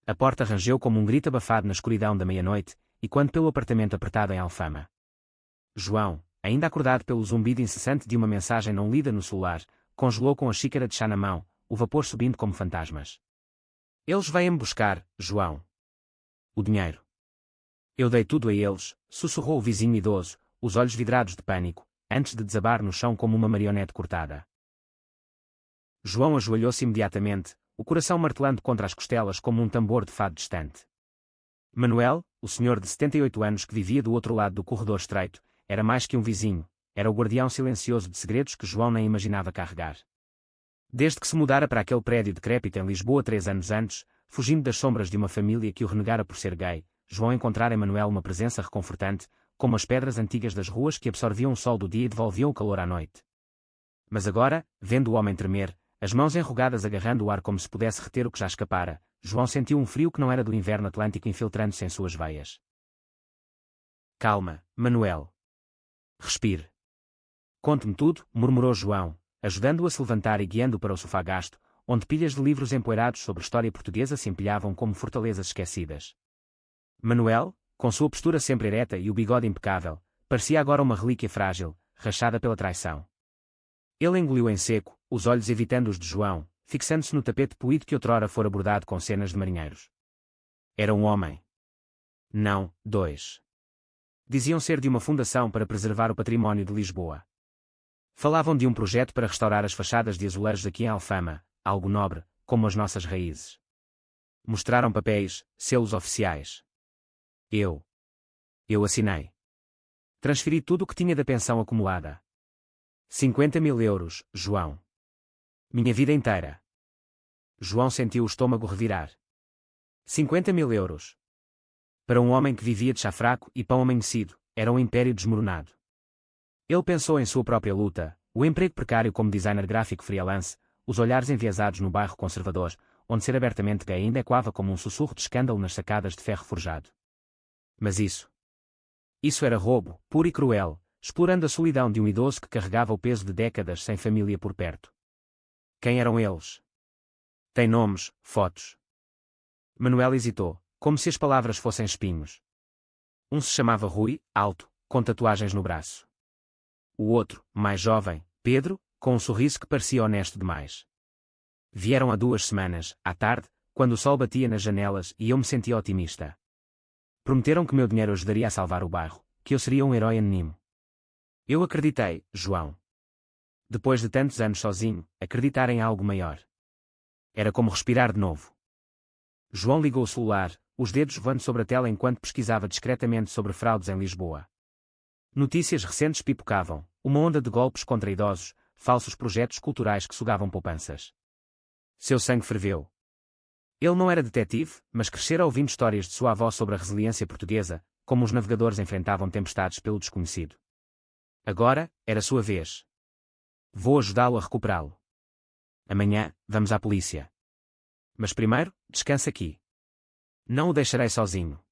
A porta rangeu como um grito abafado na escuridão da meia-noite, e quando pelo apartamento apertado em Alfama. João, ainda acordado pelo zumbido incessante de uma mensagem não lida no celular, congelou com a xícara de chá na mão, o vapor subindo como fantasmas. Eles vêm-me buscar, João. O dinheiro. Eu dei tudo a eles, sussurrou o vizinho idoso, os olhos vidrados de pânico, antes de desabar no chão como uma marionete cortada. João ajoelhou-se imediatamente, o coração martelando contra as costelas como um tambor de fado distante. Manuel, o senhor de 78 anos que vivia do outro lado do corredor estreito, era mais que um vizinho, era o guardião silencioso de segredos que João nem imaginava carregar. Desde que se mudara para aquele prédio decrépito em Lisboa 3 anos antes, fugindo das sombras de uma família que o renegara por ser gay, João encontrara em Manuel uma presença reconfortante, como as pedras antigas das ruas que absorviam o sol do dia e devolviam o calor à noite. Mas agora, vendo o homem tremer, as mãos enrugadas agarrando o ar como se pudesse reter o que já escapara, João sentiu um frio que não era do inverno atlântico infiltrando-se em suas veias. Calma, Manuel. Respire. Conte-me tudo, murmurou João, ajudando-o a se levantar e guiando-o para o sofá gasto, onde pilhas de livros empoeirados sobre história portuguesa se empilhavam como fortalezas esquecidas. Manuel, com sua postura sempre ereta e o bigode impecável, parecia agora uma relíquia frágil, rachada pela traição. Ele engoliu em seco, os olhos evitando os de João, fixando-se no tapete poído que outrora fora bordado com cenas de marinheiros. Era um homem. Não, dois. Diziam ser de uma fundação para preservar o património de Lisboa. Falavam de um projeto para restaurar as fachadas de azulejos aqui em Alfama, algo nobre, como as nossas raízes. Mostraram papéis, selos oficiais. Eu assinei. Transferi tudo o que tinha da pensão acumulada. 50.000 euros, João. Minha vida inteira. João sentiu o estômago revirar. 50.000 euros. Para um homem que vivia de chá fraco e pão amanhecido, era um império desmoronado. Ele pensou em sua própria luta, o emprego precário como designer gráfico freelance, os olhares enviesados no bairro conservador, onde ser abertamente gay ainda ecoava como um sussurro de escândalo nas sacadas de ferro forjado. Mas isso era roubo, puro e cruel, explorando a solidão de um idoso que carregava o peso de décadas sem família por perto. Quem eram eles? Tem nomes, fotos. Manuel hesitou, como se as palavras fossem espinhos. Um se chamava Rui, alto, com tatuagens no braço. O outro, mais jovem, Pedro, com um sorriso que parecia honesto demais. Vieram há 2 semanas, à tarde, quando o sol batia nas janelas e eu me sentia otimista. Prometeram que meu dinheiro ajudaria a salvar o bairro, que eu seria um herói anónimo. Eu acreditei, João. Depois de tantos anos sozinho, acreditar em algo maior. Era como respirar de novo. João ligou o celular, os dedos voando sobre a tela enquanto pesquisava discretamente sobre fraudes em Lisboa. Notícias recentes pipocavam, uma onda de golpes contra idosos, falsos projetos culturais que sugavam poupanças. Seu sangue ferveu. Ele não era detetive, mas crescera ouvindo histórias de sua avó sobre a resiliência portuguesa, como os navegadores enfrentavam tempestades pelo desconhecido. Agora, era sua vez. Vou ajudá-lo a recuperá-lo. Amanhã, vamos à polícia. Mas primeiro, descansa aqui. Não o deixarei sozinho.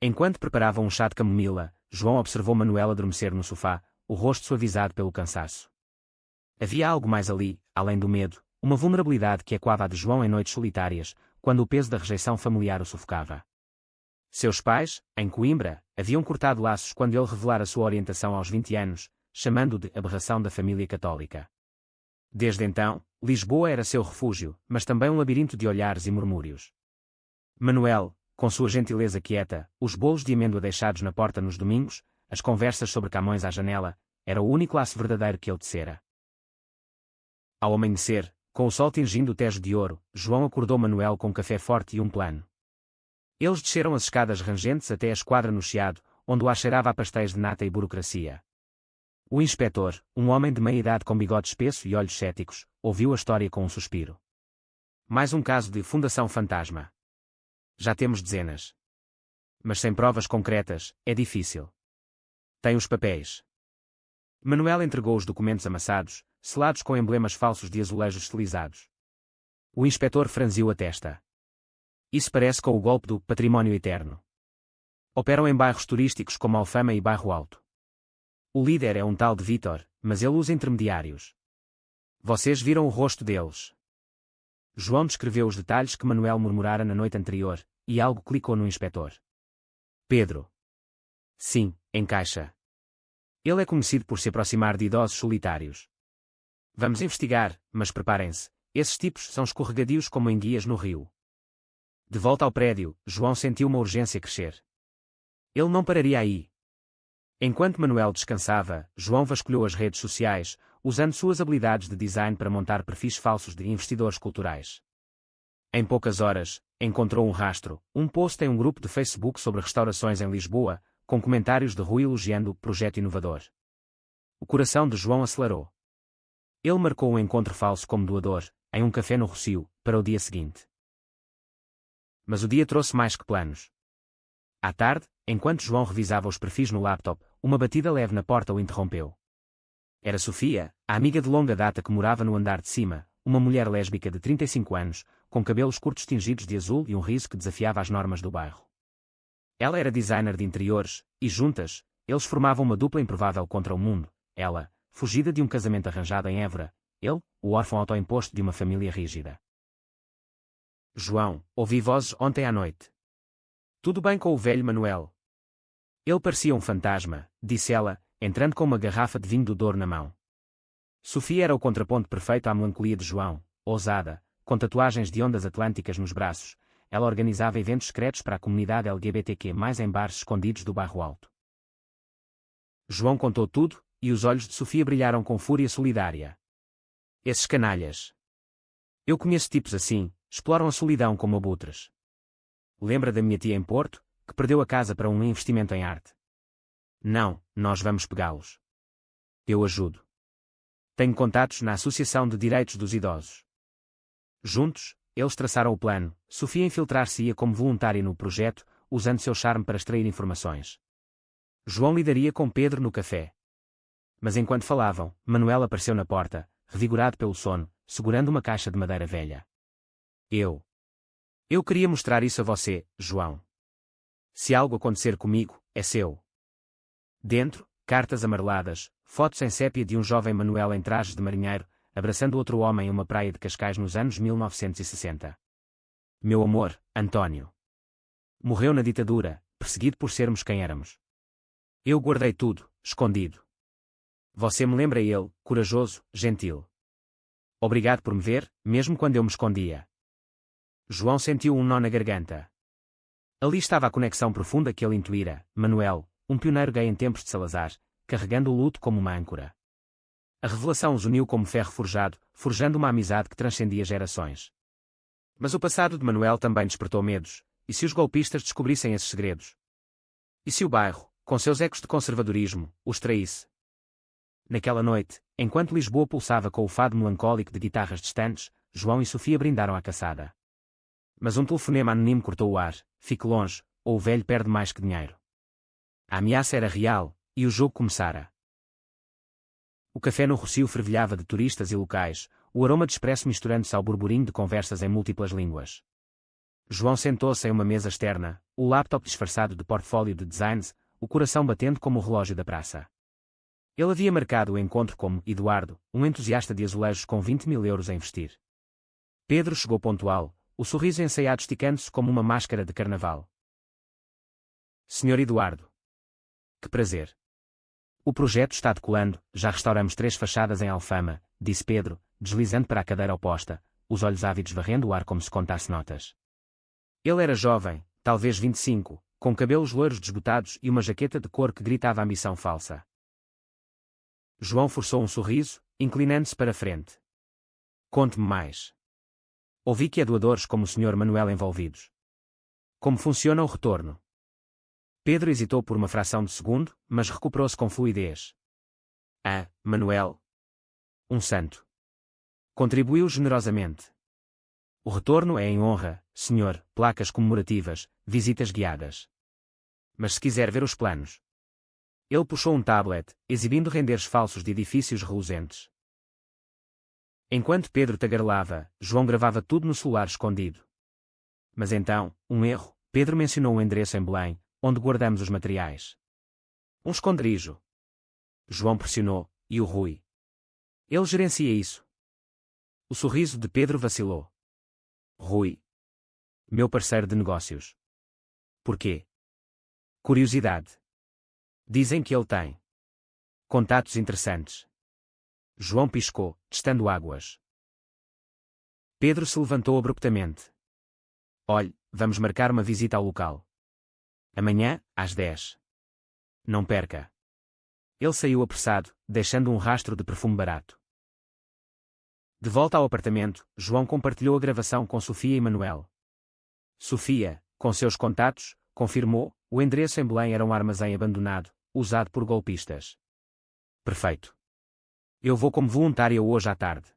Enquanto preparava um chá de camomila, João observou Manuel adormecer no sofá, o rosto suavizado pelo cansaço. Havia algo mais ali, além do medo, uma vulnerabilidade que ecoava a de João em noites solitárias, quando o peso da rejeição familiar o sufocava. Seus pais, em Coimbra, haviam cortado laços quando ele revelara sua orientação aos 20 anos, chamando-o de aberração da família católica. Desde então, Lisboa era seu refúgio, mas também um labirinto de olhares e murmúrios. Manuel, com sua gentileza quieta, os bolos de amêndoa deixados na porta nos domingos, as conversas sobre Camões à janela, era o único laço verdadeiro que ele tecera. Ao amanhecer, com o sol tingindo o Tejo de ouro, João acordou Manuel com um café forte e um plano. Eles desceram as escadas rangentes até a esquadra no Chiado, onde o ar cheirava a pastéis de nata e burocracia. O inspetor, um homem de meia-idade com bigode espesso e olhos céticos, ouviu a história com um suspiro. Mais um caso de Fundação Fantasma. Já temos dezenas. Mas sem provas concretas, é difícil. Tem os papéis. Manuel entregou os documentos amassados, selados com emblemas falsos de azulejos estilizados. O inspetor franziu a testa. Isso parece com o golpe do património eterno. Operam em bairros turísticos como Alfama e Bairro Alto. O líder é um tal de Vítor, mas ele usa intermediários. Vocês viram o rosto deles? João descreveu os detalhes que Manuel murmurara na noite anterior, e algo clicou no inspetor. Pedro. Sim, encaixa. Ele é conhecido por se aproximar de idosos solitários. Vamos investigar, mas preparem-se, esses tipos são escorregadios como enguias no rio. De volta ao prédio, João sentiu uma urgência crescer. Ele não pararia aí. Enquanto Manuel descansava, João vasculhou as redes sociais, usando suas habilidades de design para montar perfis falsos de investidores culturais. Em poucas horas, encontrou um rastro, um post em um grupo de Facebook sobre restaurações em Lisboa, com comentários de Rui elogiando o projeto inovador. O coração de João acelerou. Ele marcou um encontro falso como doador, em um café no Rossio, para o dia seguinte. Mas o dia trouxe mais que planos. À tarde, enquanto João revisava os perfis no laptop, uma batida leve na porta o interrompeu. Era Sofia, a amiga de longa data que morava no andar de cima, uma mulher lésbica de 35 anos, com cabelos curtos tingidos de azul e um riso que desafiava as normas do bairro. Ela era designer de interiores, e juntas, eles formavam uma dupla improvável contra o mundo, ela, fugida de um casamento arranjado em Évora, ele, o órfão autoimposto de uma família rígida. João, ouvi vozes ontem à noite. Tudo bem com o velho Manuel? Ele parecia um fantasma, disse ela, entrando com uma garrafa de vinho do Douro na mão. Sofia era o contraponto perfeito à melancolia de João, ousada, com tatuagens de ondas atlânticas nos braços. Ela organizava eventos secretos para a comunidade LGBTQ+, em bares escondidos do bairro Alto. João contou tudo, e os olhos de Sofia brilharam com fúria solidária. Esses canalhas. Eu conheço tipos assim, exploram a solidão como abutres. Lembra da minha tia em Porto, que perdeu a casa para um investimento em arte? Não, nós vamos pegá-los. Eu ajudo. Tenho contatos na Associação de Direitos dos Idosos. Juntos, eles traçaram o plano. Sofia infiltrar-se-ia como voluntária no projeto, usando seu charme para extrair informações. João lidaria com Pedro no café. Mas enquanto falavam, Manuel apareceu na porta, revigorado pelo sono, segurando uma caixa de madeira velha. Eu queria mostrar isso a você, João. Se algo acontecer comigo, é seu. Dentro, cartas amareladas, fotos em sépia de um jovem Manuel em trajes de marinheiro, abraçando outro homem em uma praia de Cascais nos anos 1960. Meu amor, António. Morreu na ditadura, perseguido por sermos quem éramos. Eu guardei tudo, escondido. Você me lembra ele, corajoso, gentil. Obrigado por me ver, mesmo quando eu me escondia. João sentiu um nó na garganta. Ali estava a conexão profunda que ele intuíra, Manuel, um pioneiro gay em tempos de Salazar, carregando o luto como uma âncora. A revelação os uniu como ferro forjado, forjando uma amizade que transcendia gerações. Mas o passado de Manuel também despertou medos, e se os golpistas descobrissem esses segredos? E se o bairro, com seus ecos de conservadorismo, os traísse? Naquela noite, enquanto Lisboa pulsava com o fado melancólico de guitarras distantes, João e Sofia brindaram à caçada. Mas um telefonema anónimo cortou o ar. Fique longe, ou o velho perde mais que dinheiro. A ameaça era real, e o jogo começara. O café no Rossio fervilhava de turistas e locais, o aroma de expresso misturando-se ao burburinho de conversas em múltiplas línguas. João sentou-se em uma mesa externa, o laptop disfarçado de portfólio de designs, o coração batendo como o relógio da praça. Ele havia marcado o encontro como Eduardo, um entusiasta de azulejos com 20.000 euros a investir. Pedro chegou pontual, o sorriso ensaiado esticando-se como uma máscara de carnaval. Senhor Eduardo. Que prazer. O projeto está decolando, já restauramos 3 fachadas em Alfama, disse Pedro, deslizando para a cadeira oposta, os olhos ávidos varrendo o ar como se contasse notas. Ele era jovem, talvez 25, com cabelos loiros desbotados e uma jaqueta de cor que gritava ambição falsa. João forçou um sorriso, inclinando-se para a frente. Conte-me mais. Ouvi que há doadores como o Sr. Manuel envolvidos. Como funciona o retorno? Pedro hesitou por uma fração de segundo, mas recuperou-se com fluidez. Manuel. Um santo. Contribuiu generosamente. O retorno é em honra, senhor, placas comemorativas, visitas guiadas. Mas se quiser ver os planos. Ele puxou um tablet, exibindo renderes falsos de edifícios reluzentes. Enquanto Pedro tagarelava, João gravava tudo no celular escondido. Mas então, um erro, Pedro mencionou um endereço em Belém, onde guardamos os materiais. Um esconderijo. João pressionou, e o Rui? Ele gerencia isso. O sorriso de Pedro vacilou. Rui. Meu parceiro de negócios. Porquê? Curiosidade. Dizem que ele tem contatos interessantes. João piscou, testando águas. Pedro se levantou abruptamente. Olhe, vamos marcar uma visita ao local. Amanhã, às 10. Não perca. Ele saiu apressado, deixando um rastro de perfume barato. De volta ao apartamento, João compartilhou a gravação com Sofia e Manuel. Sofia, com seus contatos, confirmou, o endereço em Belém era um armazém abandonado, usado por golpistas. Perfeito. Eu vou como voluntária hoje à tarde.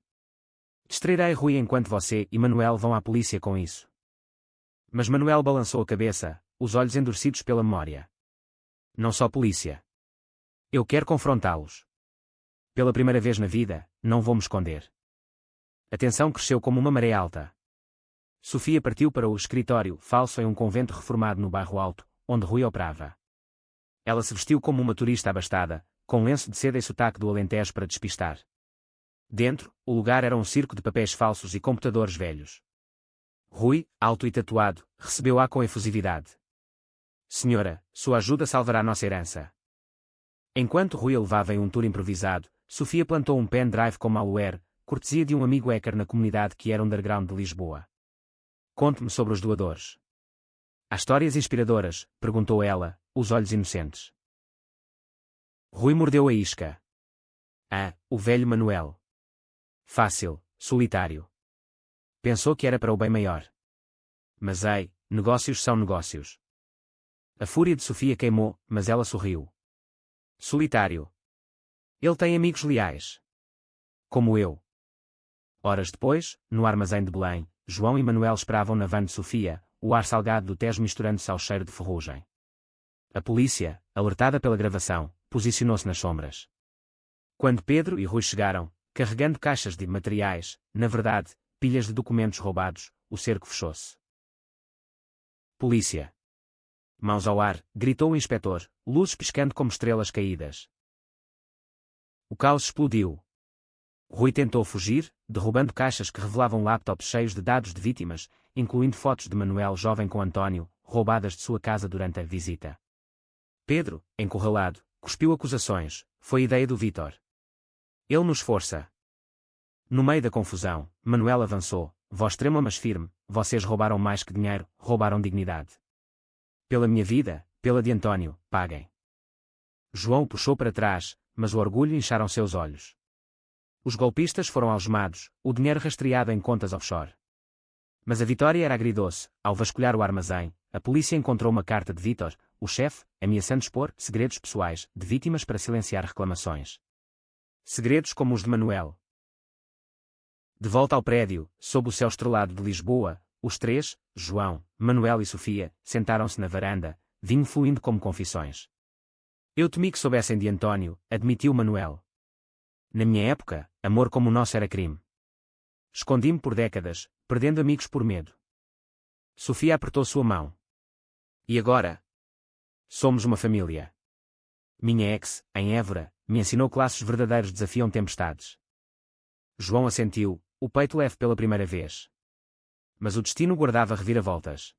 Distrairei Rui enquanto você e Manuel vão à polícia com isso. Mas Manuel balançou a cabeça, os olhos endurecidos pela memória. Não só polícia. Eu quero confrontá-los. Pela primeira vez na vida, não vou me esconder. A tensão cresceu como uma maré alta. Sofia partiu para o escritório falso em um convento reformado no Bairro Alto, onde Rui operava. Ela se vestiu como uma turista abastada, com lenço de seda e sotaque do Alentejo para despistar. Dentro, o lugar era um circo de papéis falsos e computadores velhos. Rui, alto e tatuado, recebeu-a com efusividade. Senhora, sua ajuda salvará nossa herança. Enquanto Rui a levava em um tour improvisado, Sofia plantou um pendrive com malware, cortesia de um amigo hacker na comunidade que era underground de Lisboa. Conte-me sobre os doadores. Há histórias inspiradoras, perguntou ela, os olhos inocentes. Rui mordeu a isca. O velho Manuel. Fácil, solitário. Pensou que era para o bem maior. Mas negócios são negócios. A fúria de Sofia queimou, mas ela sorriu. Solitário. Ele tem amigos leais. Como eu. Horas depois, no armazém de Belém, João e Manuel esperavam na van de Sofia, o ar salgado do Tejo misturando-se ao cheiro de ferrugem. A polícia, alertada pela gravação, posicionou-se nas sombras. Quando Pedro e Rui chegaram, carregando caixas de materiais, na verdade, pilhas de documentos roubados, o cerco fechou-se. Polícia. Mãos ao ar, gritou o inspetor, luzes piscando como estrelas caídas. O caos explodiu. Rui tentou fugir, derrubando caixas que revelavam laptops cheios de dados de vítimas, incluindo fotos de Manuel jovem com António, roubadas de sua casa durante a visita. Pedro, encurralado, cuspiu acusações, foi ideia do Vítor. Ele nos força. No meio da confusão, Manuel avançou, voz trêmula mas firme, vocês roubaram mais que dinheiro, roubaram dignidade. Pela minha vida, pela de António, paguem. João o puxou para trás, mas o orgulho incharam seus olhos. Os golpistas foram algemados, o dinheiro rastreado em contas offshore. Mas a vitória era agridoce. Ao vasculhar o armazém, a polícia encontrou uma carta de Vítor, o chefe, ameaçando expor segredos pessoais de vítimas para silenciar reclamações. Segredos como os de Manuel. De volta ao prédio, sob o céu estrelado de Lisboa, os três, João, Manuel e Sofia, sentaram-se na varanda, vinho fluindo como confissões. Eu temi que soubessem de António, admitiu Manuel. Na minha época, amor como o nosso era crime. Escondi-me por décadas, perdendo amigos por medo. Sofia apertou sua mão. E agora? Somos uma família. Minha ex, em Évora, me ensinou que laços verdadeiros desafiam tempestades. João assentiu, o peito leve pela primeira vez. Mas o destino guardava reviravoltas.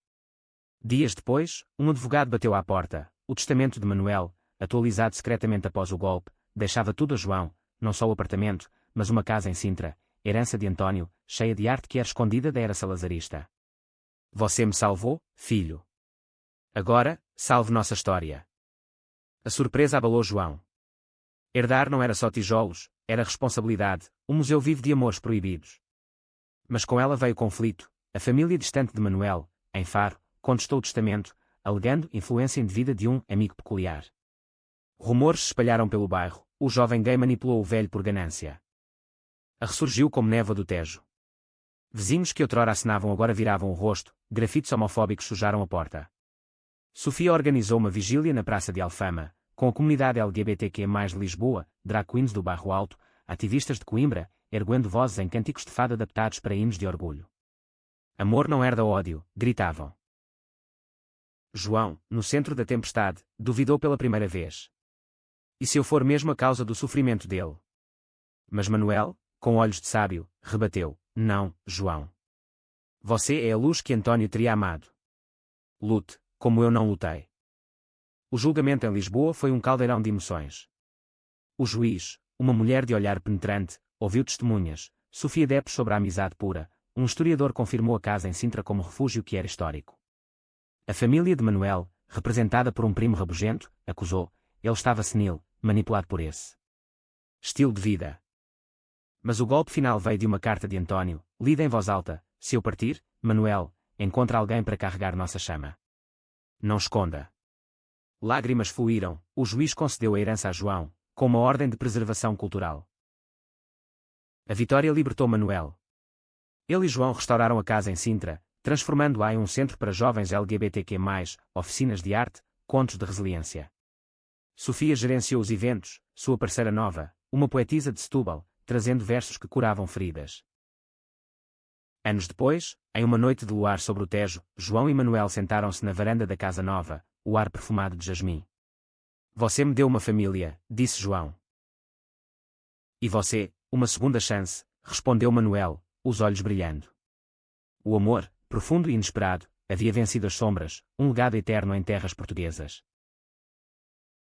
Dias depois, um advogado bateu à porta. O testamento de Manuel, atualizado secretamente após o golpe, deixava tudo a João, não só o apartamento, mas uma casa em Sintra, herança de António, cheia de arte que era escondida da era salazarista. Você me salvou, filho. Agora, salve nossa história. A surpresa abalou João. Herdar não era só tijolos, era responsabilidade, um museu vivo de amores proibidos. Mas com ela veio conflito. A família distante de Manuel, em Faro, contestou o testamento, alegando influência indevida de um amigo peculiar. Rumores se espalharam pelo bairro, o jovem gay manipulou o velho por ganância. Ressurgiu como névoa do Tejo. Vizinhos que outrora acenavam agora viravam o rosto, grafites homofóbicos sujaram a porta. Sofia organizou uma vigília na Praça de Alfama, com a comunidade LGBTQ+, de Lisboa, drag queens do Bairro Alto, ativistas de Coimbra, erguendo vozes em cânticos de fado adaptados para hinos de orgulho. Amor não herda ódio, gritavam. João, no centro da tempestade, duvidou pela primeira vez. E se eu for mesmo a causa do sofrimento dele? Mas Manuel, com olhos de sábio, rebateu, não, João. Você é a luz que Antônio teria amado. Lute, como eu não lutei. O julgamento em Lisboa foi um caldeirão de emoções. O juiz, uma mulher de olhar penetrante, ouviu testemunhas, Sofia Depp sobre a amizade pura, um historiador confirmou a casa em Sintra como refúgio que era histórico. A família de Manuel, representada por um primo rabugento, acusou, ele estava senil, manipulado por esse estilo de vida. Mas o golpe final veio de uma carta de Antônio, lida em voz alta: se eu partir, Manuel, encontra alguém para carregar nossa chama. Não esconda. Lágrimas fluíram, o juiz concedeu a herança a João, com uma ordem de preservação cultural. A vitória libertou Manuel. Ele e João restauraram a casa em Sintra, transformando-a em um centro para jovens LGBTQ+, oficinas de arte, contos de resiliência. Sofia gerenciou os eventos, sua parceira nova, uma poetisa de Setúbal, trazendo versos que curavam feridas. Anos depois, em uma noite de luar sobre o Tejo, João e Manuel sentaram-se na varanda da casa nova, o ar perfumado de jasmim. Você me deu uma família, disse João. E você, uma segunda chance, respondeu Manuel, os olhos brilhando. O amor, profundo e inesperado, havia vencido as sombras, um legado eterno em terras portuguesas.